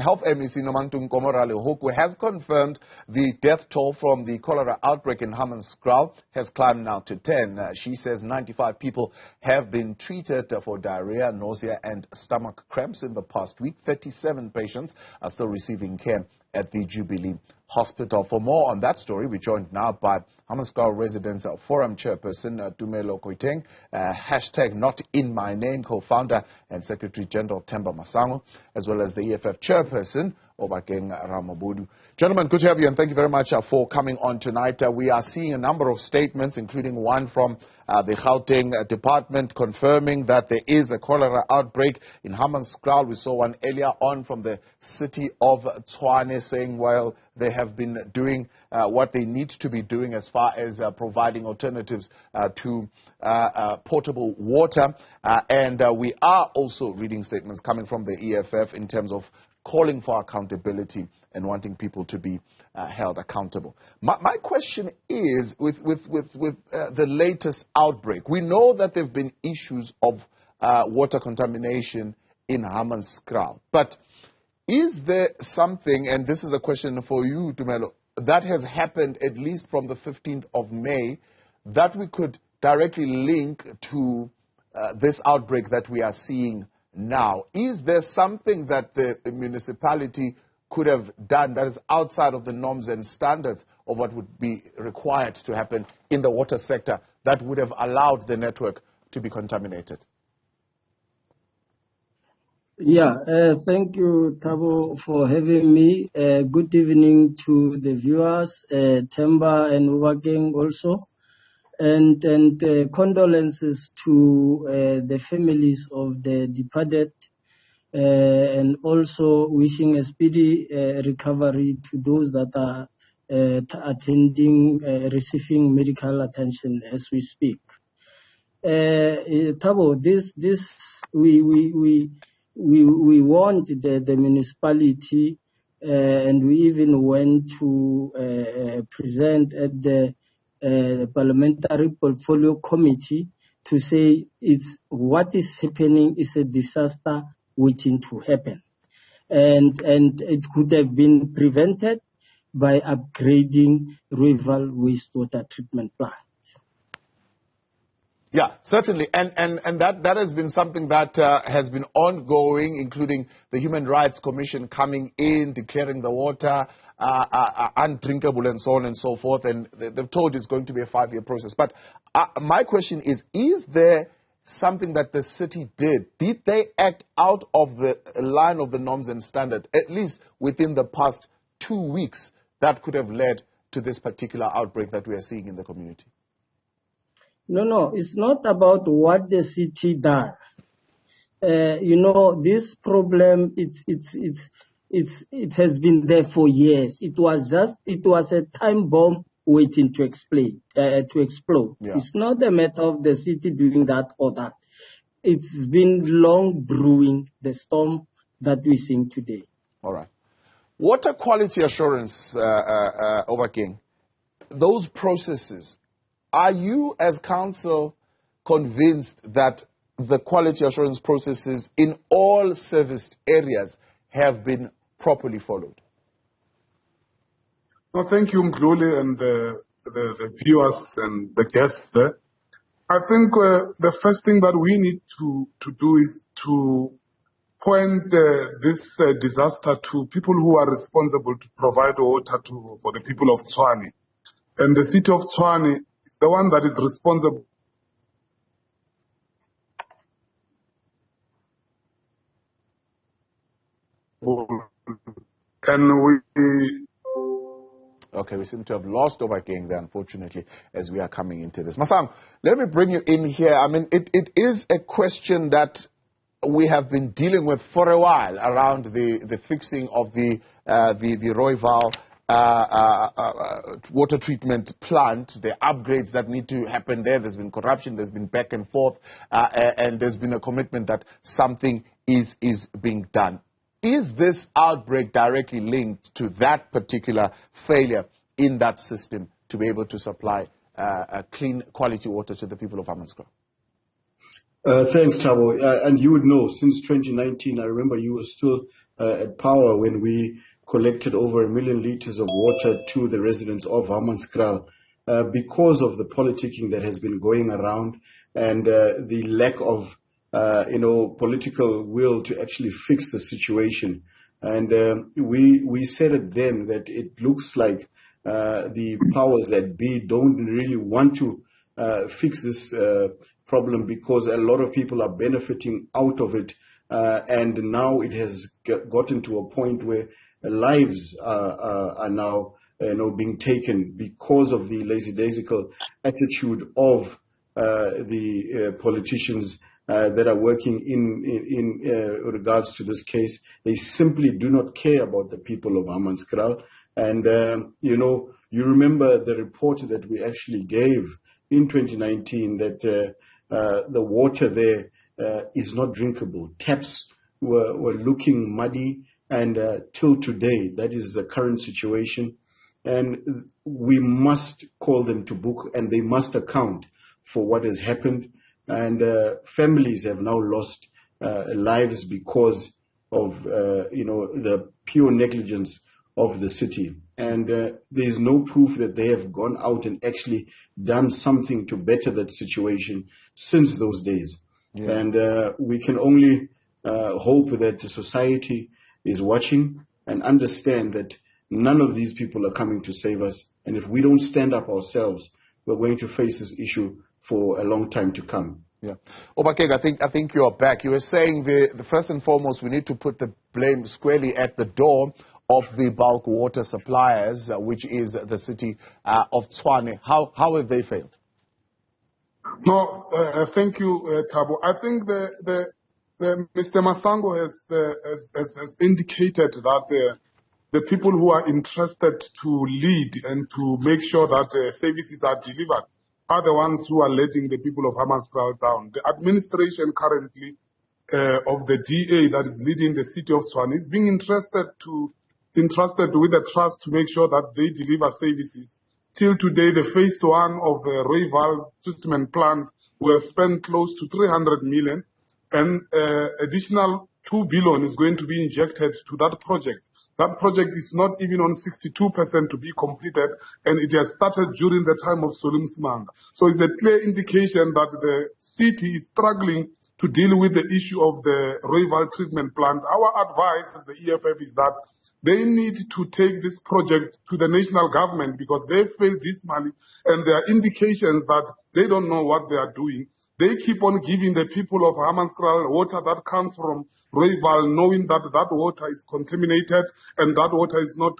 Health MEC Nomantu Nkomo-Ralehoko has confirmed the death toll from the cholera outbreak in Hammanskraal has climbed now to 10. She says 95 people have been treated for diarrhea, nausea and stomach cramps in the past week. 37 patients are still receiving care at the Jubilee Hospital. For more on that story, we're joined now by Hammanskraal Residents Forum chairperson Tumelo Koitheng, hashtag Not In My Name co-founder and Secretary General Themba Masango, as well as the EFF chairperson Obakeng Ramabodu. Gentlemen, good to have you, and thank you very much for coming on tonight. We are seeing a number of statements, including one from the Gauteng department confirming that there is a cholera outbreak in Hammanskraal. We saw one earlier on from the city of Tshwane saying, well, they have been doing what they need to be doing as far as providing alternatives to potable water. And we are also reading statements coming from the EFF in terms of calling for accountability and wanting people to be held accountable. My question is, with the latest outbreak, we know that there have been issues of water contamination in Hammanskraal. But is there something, and this is a question for you, Tumelo, that has happened at least from the 15th of May that we could directly link to this outbreak that we are seeing now? Is there something that the municipality could have done that is outside of the norms and standards of what would be required to happen in the water sector that would have allowed the network to be contaminated? Yeah, thank you, Thabo, for having me. Good evening to the viewers, Themba and Obakeng also. And condolences to the families of the departed, and also wishing a speedy recovery to those that are receiving medical attention as we speak. Thabo, we warned the municipality, and we even went to present at the Parliamentary Portfolio Committee to say what is happening is a disaster waiting to happen, and it could have been prevented by upgrading river wastewater treatment plant. Yeah, certainly, and that has been something that has been ongoing, including the Human Rights Commission coming in, declaring the water undrinkable and so on and so forth, and they've told it's going to be a 5-year process. But my question is there something that the city did? Did they act out of the line of the norms and standard, at least within the past 2 weeks, that could have led to this particular outbreak that we are seeing in the community? No, it's not about what the city does. This problem, it has been there for years. It was a time bomb waiting to explode. Yeah. It's not a matter of the city doing that or that. It's been long brewing, the storm that we're seeing today. All right. Water quality assurance, Obakeng, those processes, are you as council convinced that the quality assurance processes in all serviced areas have been properly followed? Well, thank you, Mdluli, and the viewers and the guests there. I think the first thing that we need to do is to point this disaster to people who are responsible to provide water for the people of Tshwane. And the city of Tshwane is the one that is responsible. Okay, we seem to have lost Obakeng there, unfortunately, as we are coming into this. Masango, let me bring you in here. I mean, it is a question that we have been dealing with for a while around the fixing of the Rooiwal water treatment plant, the upgrades that need to happen there. There's been corruption, there's been back and forth, and there's been a commitment that something is being done. Is this outbreak directly linked to that particular failure in that system to be able to supply clean quality water to the people of Hammanskraal? Thanks, Thabo. And you would know, since 2019, I remember you were still at power when we collected over 1 million liters of water to the residents of Hammanskraal because of the politicking that has been going around and the lack of political will to actually fix the situation. And we said it then that it looks like the powers that be don't really want to fix this problem because a lot of people are benefiting out of it. And now it has gotten to a point where lives are now being taken because of the lackadaisical attitude of the politicians that are working in regards to this case. They simply do not care about the people of Hammanskraal. And, you remember the report that we actually gave in 2019 that the water there is not drinkable. Taps were looking muddy, and till today, that is the current situation. And we must call them to book, and they must account for what has happened. And families have now lost lives because of the pure negligence of the city. And there is no proof that they have gone out and actually done something to better that situation since those days. Yeah. And we can only hope that the society is watching and understand that none of these people are coming to save us. And if we don't stand up ourselves, we're going to face this issue for a long time to come. Yeah. Obakeng, I think you're back. You were saying the first and foremost, we need to put the blame squarely at the door of the bulk water suppliers, which is the city of Tshwane. How have they failed? No, thank you, Thabo. I think the Mr. Masango has indicated that the people who are interested to lead and to make sure that services are delivered are the ones who are letting the people of Hammanskraal down. The administration currently of the DA that is leading the city of Tshwane is being entrusted with a trust to make sure that they deliver services. Till today, the phase 1 of the Rooiwal treatment plant will spend close to 300 million, and additional 2 billion is going to be injected to that project. That project is not even on 62% to be completed, and it has started during the time of Solim Smanga. So it's a clear indication that the city is struggling to deal with the issue of the Rooiwal treatment plant. Our advice as the EFF is that they need to take this project to the national government because they failed dismally, and there are indications that they don't know what they are doing. They keep on giving the people of Hammanskraal water that comes from Rooiwal, knowing that that water is contaminated and that water is not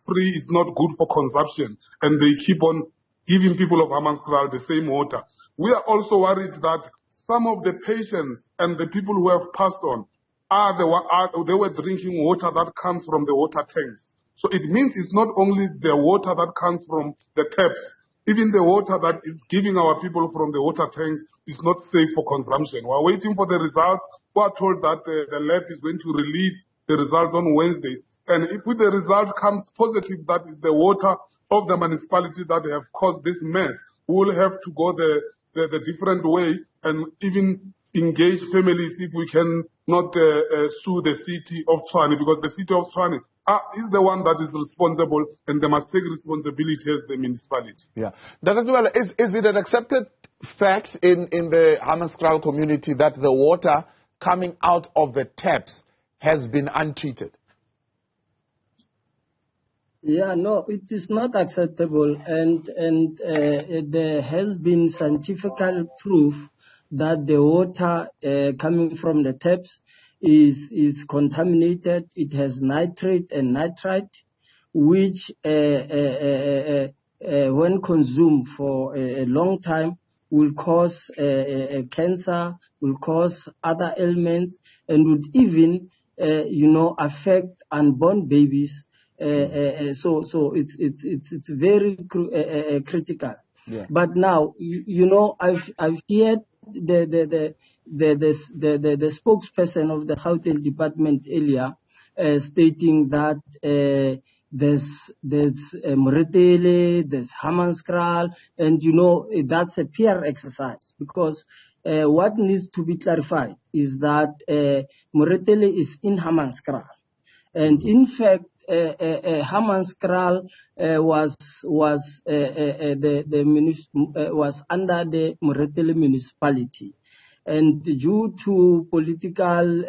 free, is not good for consumption. And they keep on giving people of Hammanskraal the same water. We are also worried that some of the patients and the people who have passed on they were drinking water that comes from the water tanks. So it means it's not only the water that comes from the taps, even the water that is giving our people from the water tanks is not safe for consumption. We're waiting for the results. We are told that the lab is going to release the results on Wednesday. And if the result comes positive, that is the water of the municipality that have caused this mess, we will have to go the different way and even engage families if we can not sue the city of Tshwane, because the city of Tshwane is the one that is responsible, and they must take responsibility as the municipality. Yeah. Well, is it an accepted fact in the Hammanskraal community that the water coming out of the taps has been untreated? Yeah, no, it is not acceptable, and there has been scientific proof that the water coming from the taps is contaminated. It has nitrate and nitrite, which when consumed for a long time will cause cancer, will cause other ailments, and would even affect unborn babies. So it's very critical. Yeah. But now I've heard the spokesperson of the Gauteng department earlier stating that there's Moretele, there's Hammanskraal, and that's a PR exercise, because what needs to be clarified is that Moretele is in Hammanskraal, And in fact, Hammanskraal was under the Moretele municipality, and due to political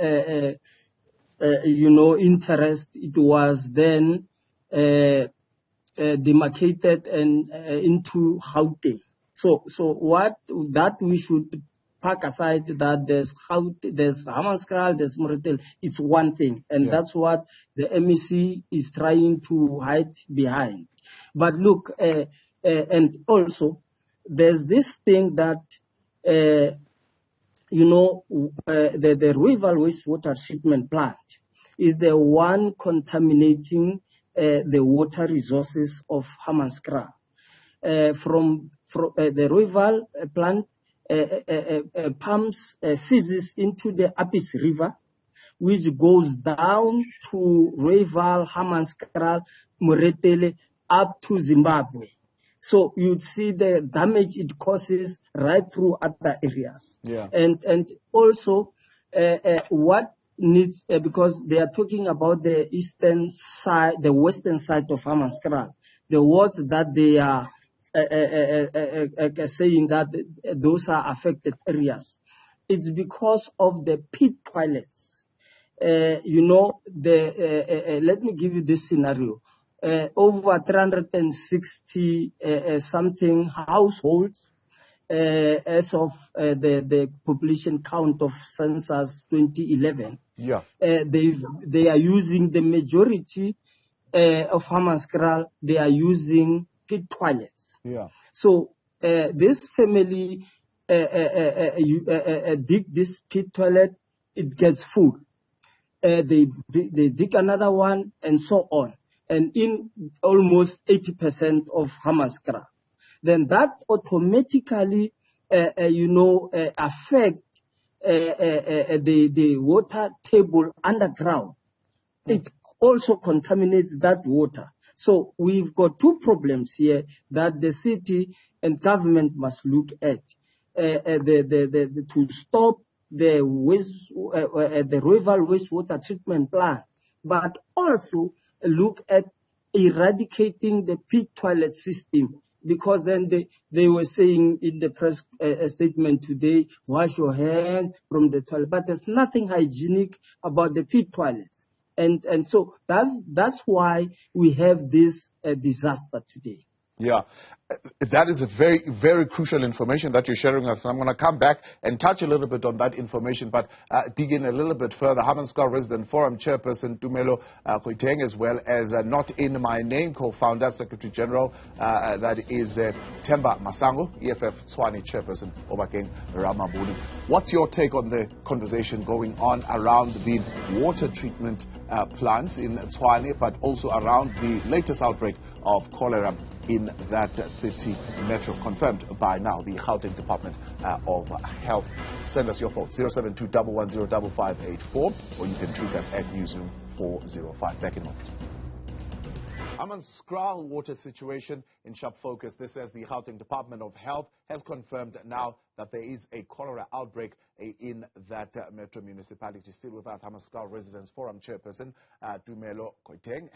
interest, it was then demarcated and into Gauteng. So what that we should park aside, that there's Hammanskraal, there's Moretele, it's one thing, and that's what the MEC is trying to hide behind. But look, and also there's this thing that the river wastewater treatment plant is the one contaminating the water resources of Hammanskraal. From the river plant pumps feces into the Apis River, which goes down to Rooiwal, Hammanskraal, Moretele, up to Zimbabwe. So you'd see the damage it causes right through other areas. Yeah. And also what needs, because they are talking about the eastern side, the western side of Hammanskraal, the wards that they are saying that those are affected areas. It's because of the pit toilets. Let me give you this scenario. Over 360 something households as of the population count of census 2011. Yeah. They are using, the majority of Hammanskraal, they are using pit toilets. Yeah. So this family dig this pit toilet, it gets full. They dig another one, and so on. And in almost 80% of Hammanskraal, then that automatically, affect the water table underground. It also contaminates that water. So we've got two problems here that the city and government must look at to stop the river wastewater treatment plant, but also look at eradicating the pit toilet system, because then they were saying in the press statement today, wash your hands from the toilet, but there's nothing hygienic about the pit toilets. And so that's why we have this disaster today. Yeah, that is a very, very crucial information that you're sharing with us. I'm going to come back and touch a little bit on that information, but dig in a little bit further. Hammanskraal Residents Forum chairperson Tumelo Koitheng, as well as Not In My Name co-founder, Secretary General, that is Themba Masango, EFF Tshwane chairperson Obakeng Ramabodu. What's your take on the conversation going on around the water treatment plants in Tshwane, but also around the latest outbreak of cholera in that city metro, confirmed by now the Gauteng Department of Health? Send us your thoughts, 072-110-5584, or you can tweet us at Newzroom 405. Back in a moment. Hammanskraal water situation in sharp focus. This as the Gauteng Department of Health has confirmed now that there is a cholera outbreak in that metro municipality. Still with us, Hammanskraal Residents Forum chairperson Tumelo Koitheng,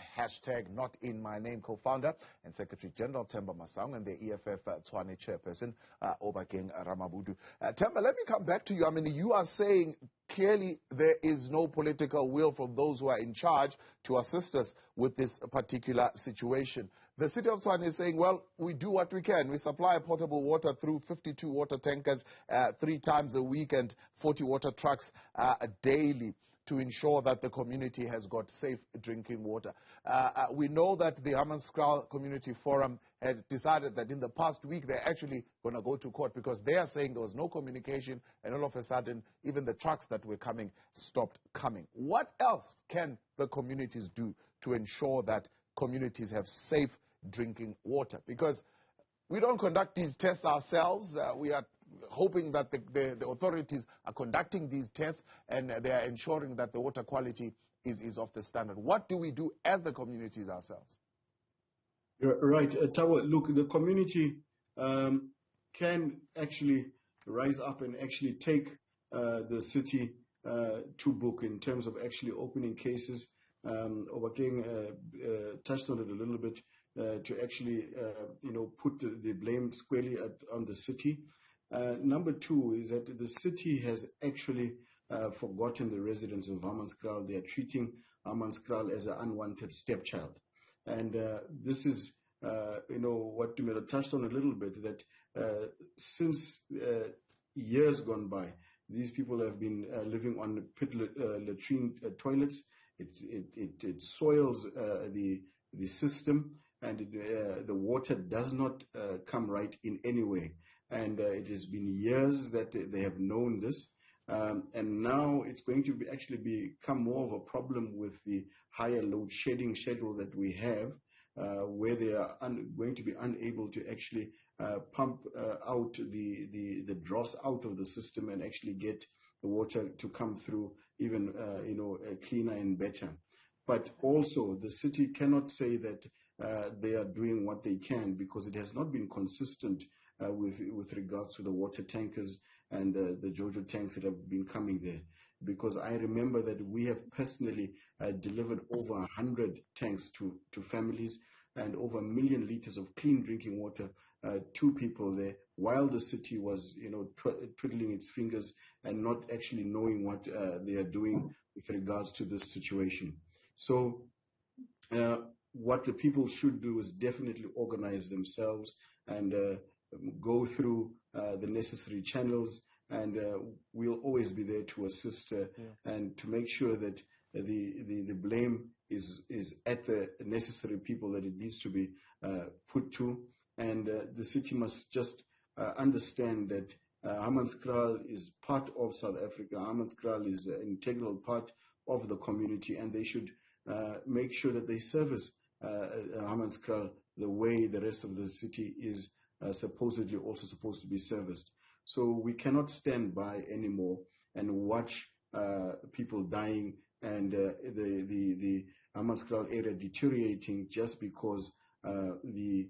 #Not In My Name co-founder and Secretary General Themba Masango, and the EFF Tshwane chairperson Obakeng Ramabodu. Themba, let me come back to you. I mean, you are saying clearly there is no political will from those who are in charge to assist us with this particular situation. The city of Tshwane is saying, well, we do what we can. We supply potable water through 52 water tankers 3 times a week and 40 water trucks daily to ensure that the community has got safe drinking water. We know that the Hammanskraal Community Forum had decided that in the past week they're actually going to go to court because they are saying there was no communication, and all of a sudden even the trucks that were coming stopped coming. What else can the communities do to ensure that communities have safe drinking water? Because we don't conduct these tests ourselves. We are hoping that the authorities are conducting these tests and they are ensuring that the water quality is of the standard. What do we do as the communities ourselves? Right, Tawa, look, the community can actually rise up and actually take the city to book in terms of actually opening cases Obakeng touched on it a little bit, to actually, put the blame squarely on the city. Number two is that the city has actually forgotten the residents of Hammanskraal. They are treating Hammanskraal as an unwanted stepchild. And this is, what Tumelo touched on a little bit, that since years gone by, these people have been living on pit latrine toilets. It soils the system, and the water does not come right in any way. And it has been years that they have known this. And now it's going to actually become more of a problem with the higher load shedding schedule that we have, where they are going to be unable to actually pump out the dross out of the system and actually get the water to come through even cleaner and better. But also the city cannot say that they are doing what they can, because it has not been consistent with regards to the water tankers and the Jojo tanks that have been coming there. Because I remember that we have personally delivered over 100 tanks to families, and over 1 million liters of clean drinking water to people there, while the city was, twiddling its fingers and not actually knowing what they are doing with regards to this situation. So what the people should do is definitely organize themselves and go through the necessary channels, and we'll always be there to assist and to make sure that the blame is at the necessary people that it needs to be put to. And the city must just understand that Hammanskraal is part of South Africa. Hammanskraal is an integral part of the community, and they should make sure that they service Hammanskraal the way the rest of the city is supposedly also supposed to be serviced. So we cannot stand by anymore and watch people dying and the Hammanskraal area deteriorating just because the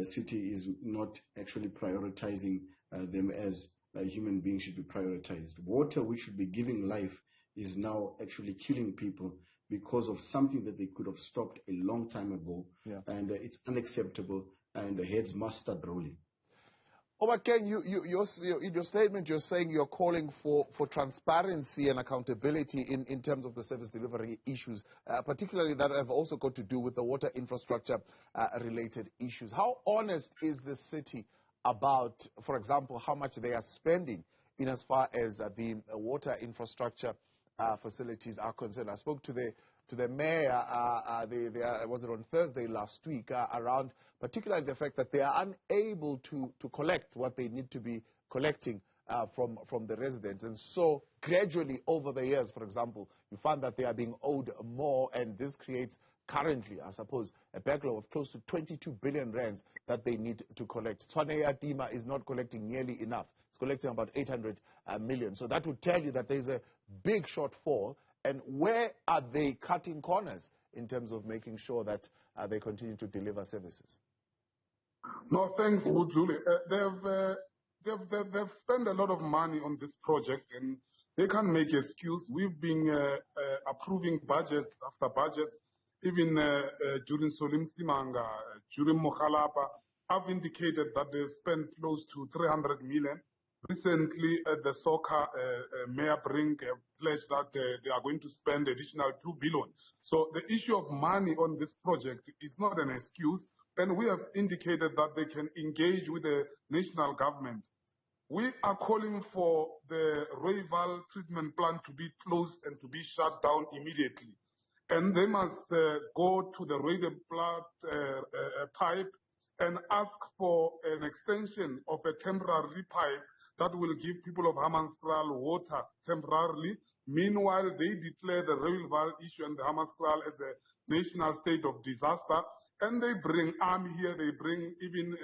city is not actually prioritizing them as human beings should be prioritized. Water, which should be giving life, is now actually killing people because of something that they could have stopped a long time ago. And it's unacceptable, and the heads must start rolling. Obakeng, in your statement, you're saying you're calling for transparency and accountability in terms of the service delivery issues, particularly that have also got to do with the water infrastructure related issues. How honest is the city about, for example, how much they are spending in as far as the water infrastructure facilities are concerned? I spoke to the mayor, was it on Thursday last week, around particularly the fact that they are unable to collect what they need to be collecting from the residents. And so gradually over the years, for example, you find that they are being owed more, and this creates currently, I suppose, a backlog of close to 22 billion rands that they need to collect. Tshwane is not collecting nearly enough. It's collecting about 800 million. So that would tell you that there's a big shortfall. And where are they cutting corners in terms of making sure that they continue to deliver services? No, thanks, Julie. They've spent a lot of money on this project, and they can't make excuse. We've been approving budgets after budgets, even during Solim Simanga, during Mokhalapa. I've indicated that they spent close to 300 million. Recently, the soccer Mayor Brink pledged that they are going to spend additional 2 billion. So the issue of money on this project is not an excuse, and we have indicated that they can engage with the national government. We are calling for the Rooiwal treatment plant to be closed and to be shut down immediately. And they must go to the Rooiwal pipe and ask for an extension of a temporary pipe that will give people of Hammanskraal water temporarily. Meanwhile, they declare the Rooiwal issue and the Hammanskraal as a national state of disaster. And they bring army here, they bring even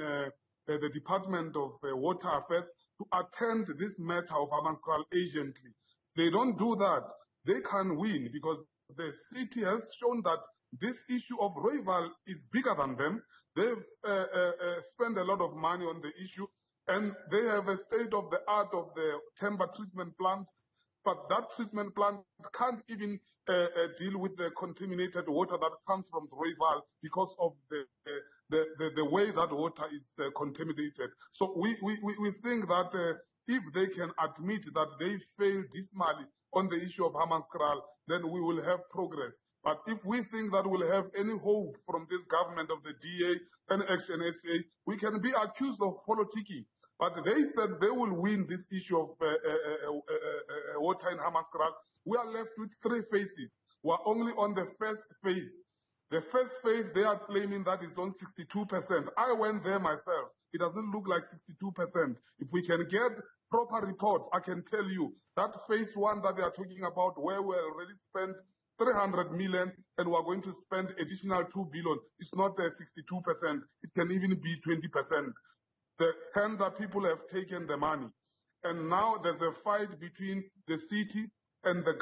the Department of Water Affairs to attend this matter of Hammanskraal urgently. They don't do that, they can win, because the city has shown that this issue of Rooiwal is bigger than them. They've spent a lot of money on the issue, and they have a state-of-the-art of the Themba treatment plant, but that treatment plant can't even deal with the contaminated water that comes from Rooival because of the way that water is contaminated. So we think that if they can admit that they failed dismally on the issue of Hammanskraal, then we will have progress. But if we think that we'll have any hope from this government of the DA and Action SA, we can be accused of politicking. But they said they will win this issue of water in Hammanskraal. We are left with 3 phases. We're only on the first phase. The first phase, they are claiming that is on 62%. I went there myself. It doesn't look like 62%. If we can get proper report, I can tell you that phase 1 that they are talking about, where we already spent 300 million and we're going to spend additional 2 billion, it's not 62%. It can even be 20%. The tender people have taken the money. And now there's a fight between the city and the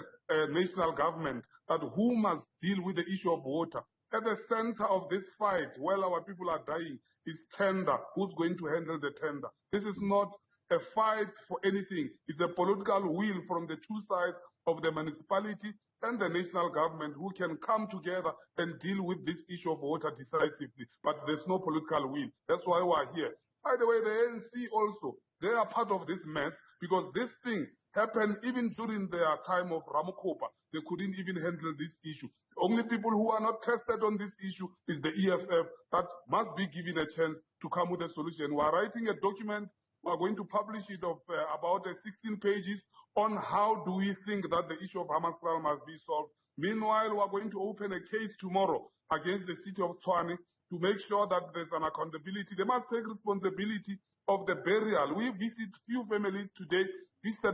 national government that who must deal with the issue of water. At the center of this fight, while our people are dying, is tender. Who's going to handle the tender? This is not a fight for anything. It's a political will from the 2 sides of the municipality and the national government who can come together and deal with this issue of water decisively. But there's no political will. That's why we're here. By the way, the ANC also, they are part of this mess because this thing happened even during their time of Ramokgopa. They couldn't even handle this issue. The only people who are not tested on this issue is the EFF that must be given a chance to come with a solution. We're writing a document. We're going to publish it of about 16 pages on how do we think that the issue of Hammanskraal must be solved. Meanwhile, we're going to open a case tomorrow against the city of Tshwane to make sure that there's an accountability. They must take responsibility of the burial. We visited few families today. It's a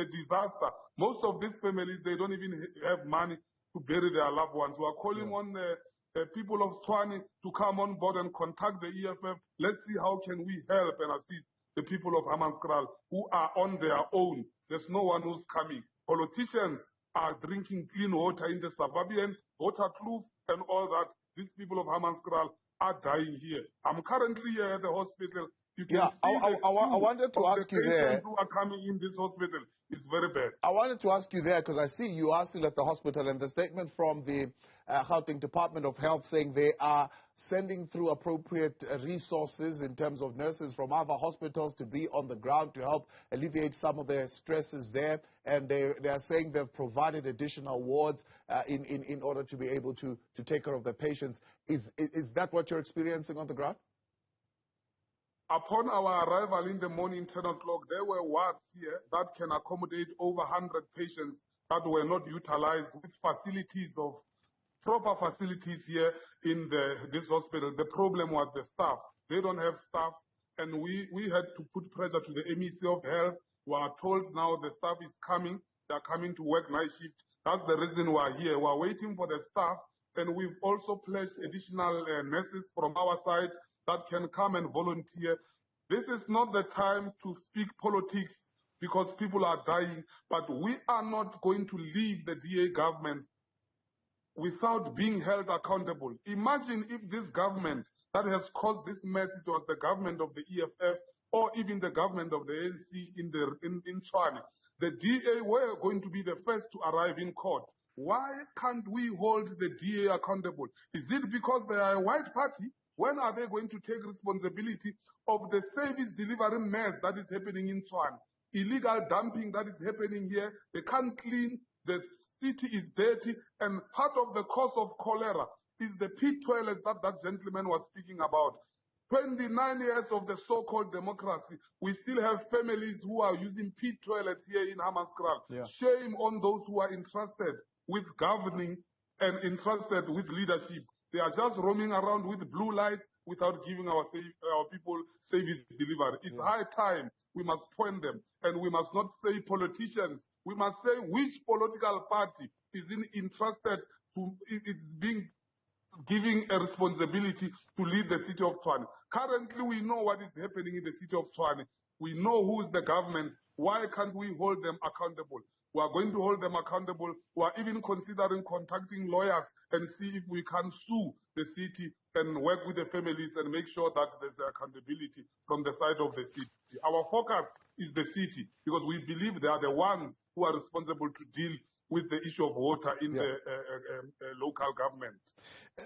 disaster. Most of these families, they don't even have money to bury their loved ones. We are calling on the people of Tshwane to come on board and contact the EFF. Let's see how can we help and assist the people of Hammanskraal who are on their own. There's no one who's coming. Politicians are drinking clean water in the suburban, Waterkloof and all that. These people of Hammanskraal are dying here. I'm currently here at the hospital. You can see I wanted to ask you there. Who are coming in this hospital? It's very bad. I wanted to ask you there because I see you are still at the hospital, and the statement from the Gauteng Department of Health saying they are sending through appropriate resources in terms of nurses from other hospitals to be on the ground to help alleviate some of the stresses there, and they are saying they've provided additional wards in order to be able to take care of the patients. Is that what you're experiencing on the ground? Upon our arrival in the morning, 10 o'clock, there were wards here that can accommodate over 100 patients that were not utilized with facilities of proper facilities here in this hospital. The problem was the staff. They don't have staff, and we had to put pressure to the MEC of Health. We are told now the staff is coming. They are coming to work night shift. That's the reason we are here. We are waiting for the staff, and we've also pledged additional nurses from our side that can come and volunteer. This is not the time to speak politics because people are dying, but we are not going to leave the DA government without being held accountable. Imagine if this government that has caused this mess, it was the government of the EFF or even the government of the ANC in Tshwane. The DA were going to be the first to arrive in court. Why can't we hold the DA accountable? Is it because they are a white party? When are they going to take responsibility of the service delivery mess that is happening in Tshwane? Illegal dumping that is happening here. They can't clean. The city is dirty. And part of the cause of cholera is the pit toilets that gentleman was speaking about. 29 years of the so-called democracy, we still have families who are using pit toilets here in Hammanskraal. Yeah. Shame on those who are entrusted with governing and entrusted with leadership. They are just roaming around with blue lights without giving our people service delivery. It's high time we must point them, and we must not say politicians. We must say which political party is entrusted to, it's being giving a responsibility to lead the city of Tshwane. Currently, we know what is happening in the city of Tshwane. We know who is the government. Why can't we hold them accountable? We are going to hold them accountable. We are even considering contacting lawyers and see if we can sue the city and work with the families and make sure that there's accountability from the side of the city. Our focus is the city because we believe they are the ones who are responsible to deal with the issue of water in the local government.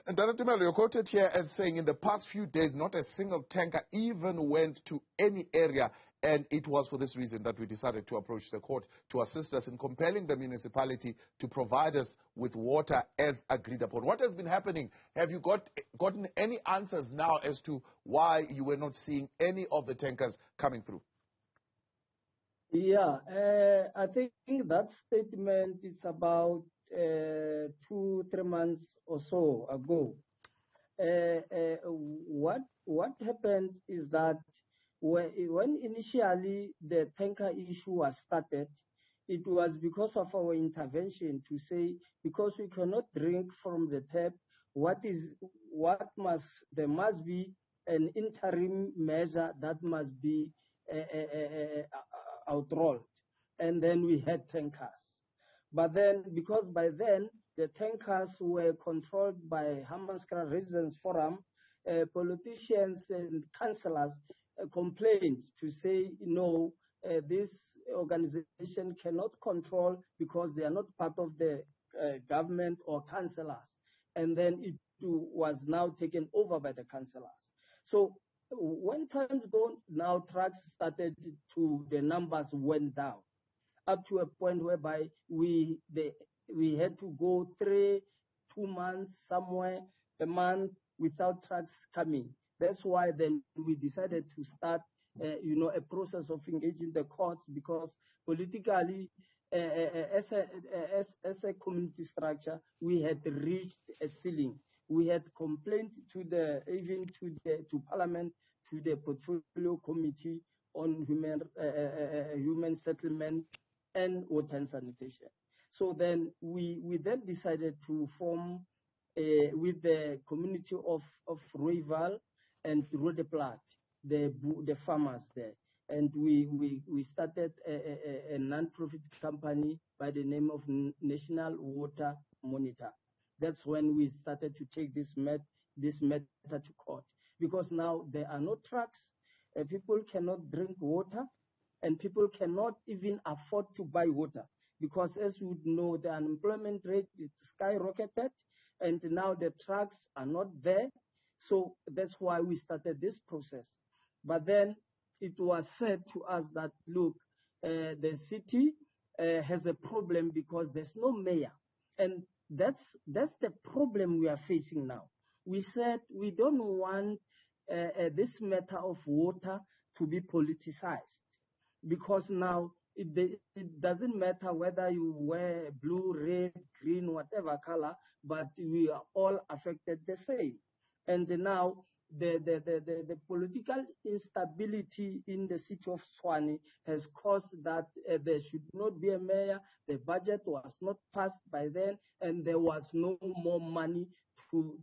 And Dr. Tumelo, you're quoted here as saying in the past few days, not a single tanker even went to any area. And it was for this reason that we decided to approach the court to assist us in compelling the municipality to provide us with water as agreed upon. What has been happening? Have you gotten any answers now as to why you were not seeing any of the tankers coming through? Yeah, I think that statement is about 2-3 months or so ago. What happened is that when initially the tanker issue was started, it was because of our intervention to say, because we cannot drink from the tap, there must be an interim measure that must be outrolled. And then we had tankers. But then, because by then the tankers were controlled by Hammanskraal Residents Forum, politicians and councillors complained to say, no, this organization cannot control because they are not part of the government or councillors. And then it was now taken over by the councillors. So when times go, now trucks started the numbers went down up to a point whereby we had to go 2 months somewhere, a month without trucks coming. That's why then we decided to start, a process of engaging the courts, because politically, as a community structure, we had reached a ceiling. We had complained to Parliament, to the Portfolio Committee on Human Settlement and Water and Sanitation. So then we then decided to form with the community of Rooival and Rodeplat, the farmers there. And we started a non-profit company by the name of National Water Monitor. That's when we started to take this matter to court, because now there are no trucks, people cannot drink water, and people cannot even afford to buy water, because as you know, the unemployment rate is skyrocketed, and now the trucks are not there. So that's why we started this process. But then it was said to us that, look, the city has a problem because there's no mayor. And that's the problem we are facing now. We said we don't want this matter of water to be politicized, because now it doesn't matter whether you wear blue, red, green, whatever color, but we are all affected the same. And now the political instability in the city of Tshwane has caused that there should not be a mayor. The budget was not passed by then, and there was no more money to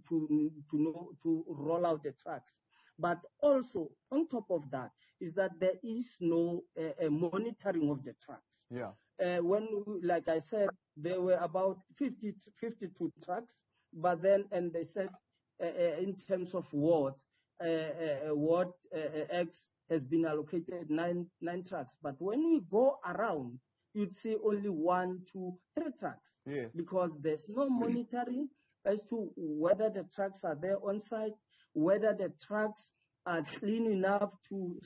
roll out the trucks. But also, on top of that, is that there is no monitoring of the trucks. Yeah. Like I said, there were about 52 trucks, but then, and they said, in terms of wards, Ward X has been allocated 9 trucks. But when we go around, you'd see only 1, 2, 3 trucks. Yeah. Because there's no monitoring as to whether the trucks are there on site, whether the trucks are clean enough to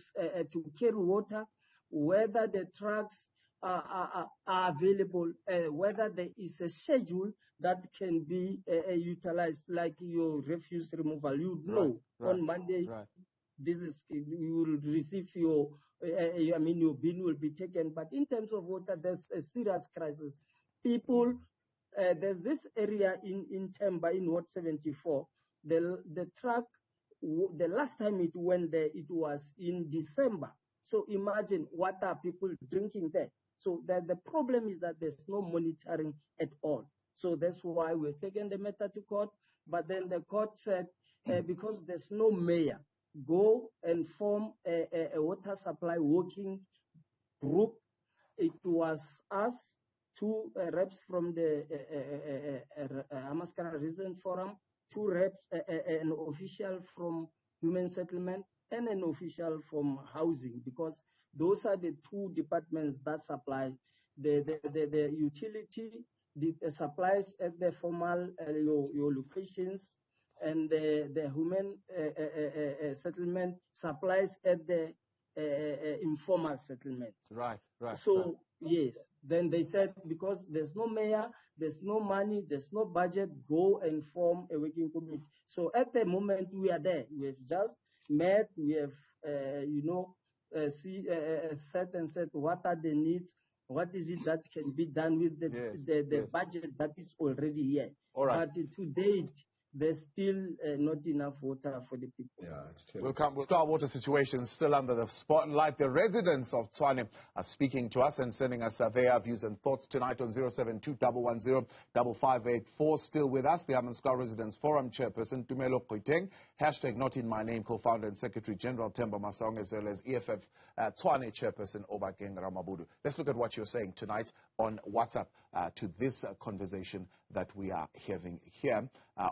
carry water, whether the trucks are available, whether there is a schedule that can be utilized, like your refuse removal. You know, on Monday, you will receive your bin will be taken. But in terms of water, there's a serious crisis. People, there's this area in Themba, in Ward 74, the truck, the last time it went there, it was in December. So imagine what are people drinking there. So the problem is that there's no monitoring at all. So that's why we've taken the matter to court. But then the court said, because there's no mayor, go and form a water supply working group. It was us, 2 reps from the Hammanskraal Residents Forum, 2 reps, an official from Human Settlement, and an official from Housing, because those are the 2 departments that supply the utility, the supplies at the formal your locations, and the human settlement supplies at the informal settlements. Right. So yes, then they said, because there's no mayor, there's no money, there's no budget, go and form a working committee. So at the moment we are there. We have just met. We have said what are the needs, what is it that can be done with the budget that is already here. All right. But to date, there's still not enough water for the people. Yeah, it's terrible. Hammanskraal water situation still under the spotlight. The residents of Tshwane are speaking to us and sending us their views and thoughts tonight on 072-110-5584. Still with us, the Hammanskraal Residents Forum chairperson, Tumelo Koitheng, #NotInMyName co-founder and Secretary General Themba, Masango, as well as EFF Tshwane chairperson Obakeng Ramabodu. Let's look at what you're saying tonight on WhatsApp to this conversation that we are having here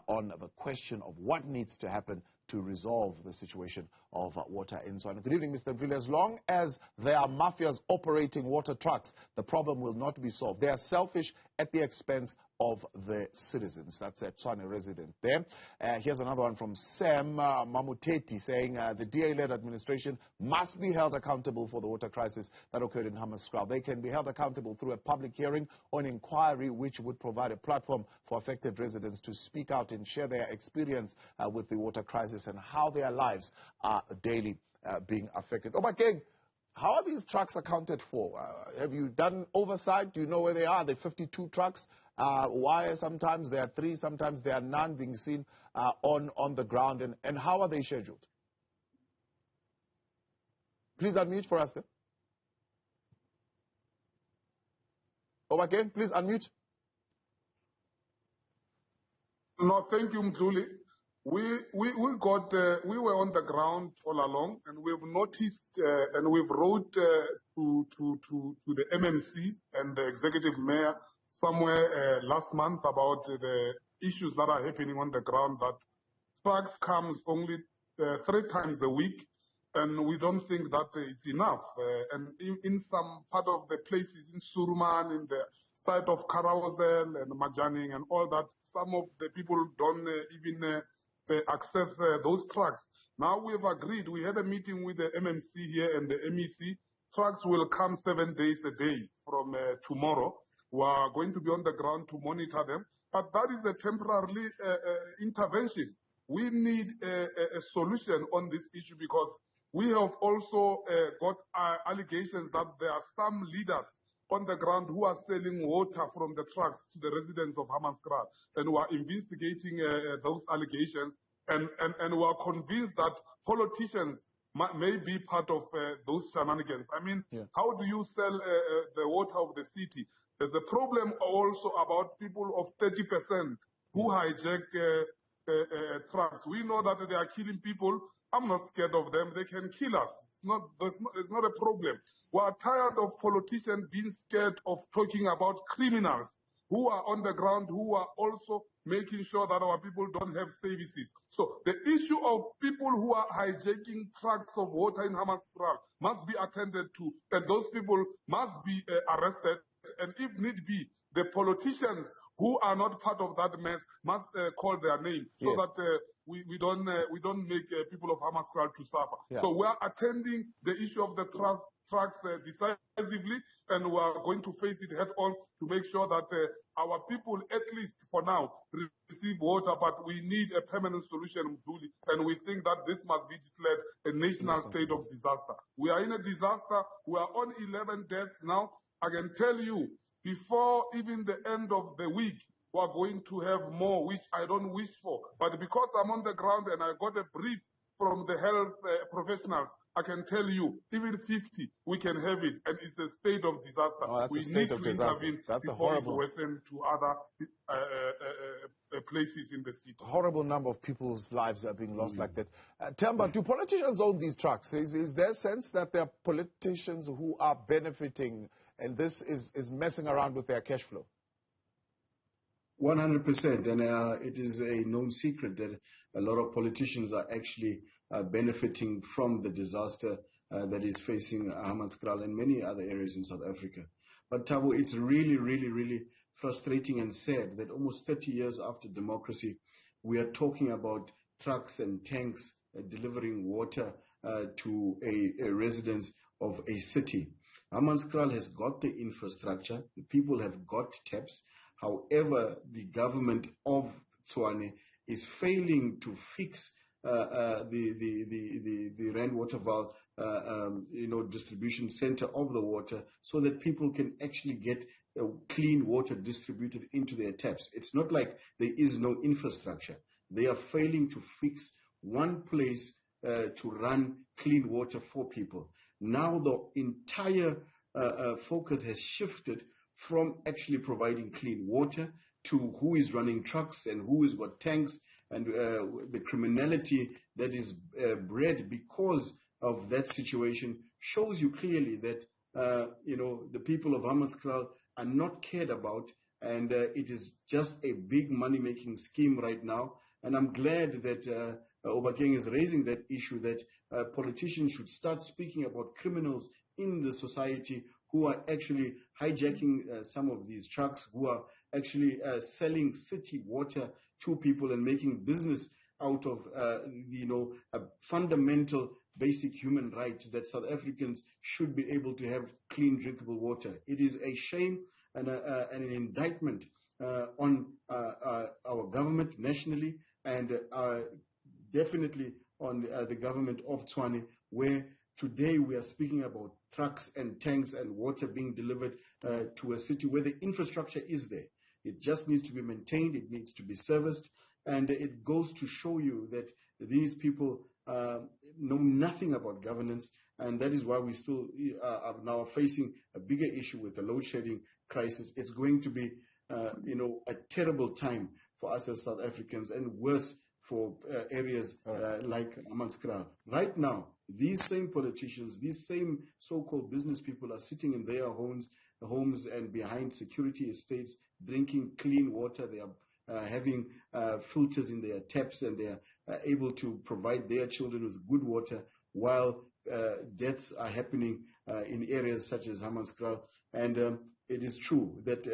on the question of what needs to happen to resolve the situation of water in Tshwane. Good evening, Mr. Mvile. As long as there are mafias operating water trucks, the problem will not be solved. They are selfish at the expense of the citizens. That's a Tshwane resident there. Here's another one from Sam Mamuteti saying the DA-led administration must be held accountable for the water crisis that occurred in Hammanskraal. They can be held accountable through a public hearing or an inquiry which would provide a platform for affected residents to speak out and share their experience with the water crisis and how their lives are daily being affected. Obakeng, how are these trucks accounted for? Have you done oversight? Do you know where they are? There are 52 trucks. Why sometimes there are 3, sometimes there are none being seen on the ground, and how are they scheduled? Please unmute for us there. Obakeng, please unmute. No, thank you, Mzuli. We were on the ground all along, and we've noticed and we've wrote to the MMC and the executive mayor somewhere last month about the issues that are happening on the ground, that trucks comes only 3 times a week, and we don't think that it's enough. And in some part of the places in Suruman, in the site of Karawazel and Majaning and all that, some of the people don't even access those trucks. Now we have agreed, we had a meeting with the MMC here and the MEC. Trucks will come 7 days a day from tomorrow. We are going to be on the ground to monitor them. But that is a temporary intervention. We need a solution on this issue, because we have also got allegations that there are some leaders on the ground who are selling water from the trucks to the residents of Hammanskraal, and we are investigating those allegations, and we are convinced that politicians may be part of those shenanigans. I mean, how do you sell the water of the city? There's a problem also about people of 30% who hijack trucks. We know that they are killing people. I'm not scared of them. They can kill us. It's not a problem. We are tired of politicians being scared of talking about criminals who are on the ground, who are also making sure that our people don't have services. So the issue of people who are hijacking trucks of water in Hammanskraal must be attended to, and those people must be arrested, and if need be, the politicians who are not part of that mess must call their name, so that we don't make people of Hammanskraal to suffer. So we are attending the issue of the trucks decisively, and we are going to face it head on to make sure that our people, at least for now, receive water. But we need a permanent solution, Mzuli, and we think that this must be declared a national state of disaster. We are in a disaster. We are on 11 deaths now. I can tell you, before even the end of the week, we are going to have more, which I don't wish for. But because I'm on the ground and I got a brief from the health professionals, I can tell you, even 50, we can have it, and it's a state of disaster. Oh, that's we a state of disaster. That's a horrible. It's sent to other places in the city. Horrible number of people's lives are being lost like that. Themba, do politicians own these trucks? Is there a sense that there are politicians who are benefiting, and this is messing around with their cash flow? 100%, and it is a known secret that a lot of politicians are actually benefiting from the disaster that is facing Hammanskraal and many other areas in South Africa. But Thabo, it's really, really, really frustrating and sad that almost 30 years after democracy, we are talking about trucks and tanks delivering water to a residence of a city. Hammanskraal has got the infrastructure. The people have got taps. However, the government of Tshwane is failing to fix the rainwater valve, distribution center of the water, so that people can actually get clean water distributed into their taps. It's not like there is no infrastructure. They are failing to fix one place to run clean water for people. Now the entire focus has shifted from actually providing clean water to who is running trucks and who has got tanks, and the criminality that is bred because of that situation shows you clearly that the people of Hammanskraal are not cared about, and it is just a big money-making scheme right now. And I'm glad that Obakeng is raising that issue, that politicians should start speaking about criminals in the society who are actually hijacking some of these trucks, who are actually selling city water to people and making business out of a fundamental basic human right that South Africans should be able to have clean drinkable water. It is a shame and an indictment on our government nationally, and definitely on the government of Tshwane, where today we are speaking about trucks and tanks and water being delivered to a city where the infrastructure is there. It just needs to be maintained, it needs to be serviced, and it goes to show you that these people know nothing about governance, and that is why we still are now facing a bigger issue with the load shedding crisis. It's going to be a terrible time for us as South Africans, and worse for areas like Hammanskraal. Right now, these same politicians, these same so-called business people are sitting in their homes and behind security estates, drinking clean water. They are having filters in their taps, and they are able to provide their children with good water, while deaths are happening in areas such as Hammanskraal. And it is true that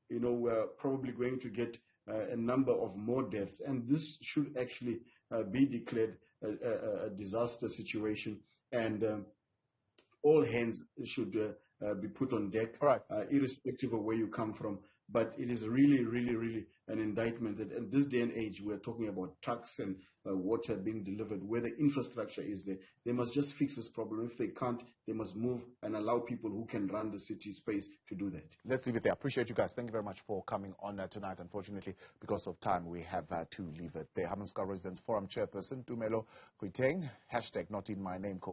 we're probably going to get a number of more deaths, and this should actually be declared a disaster situation, and all hands should be put on deck, right, irrespective of where you come from. But it is really, really, really an indictment that in this day and age we're talking about trucks and water being delivered where the infrastructure is there. They must just fix this problem. If they can't, they must move and allow people who can run the city space to do that. Let's leave it there. I appreciate you guys. Thank you very much for coming on tonight. Unfortunately, because of time, we have to leave it there. Hammanskraal Residents Forum chairperson Tumelo Koitheng, #NotInMyName.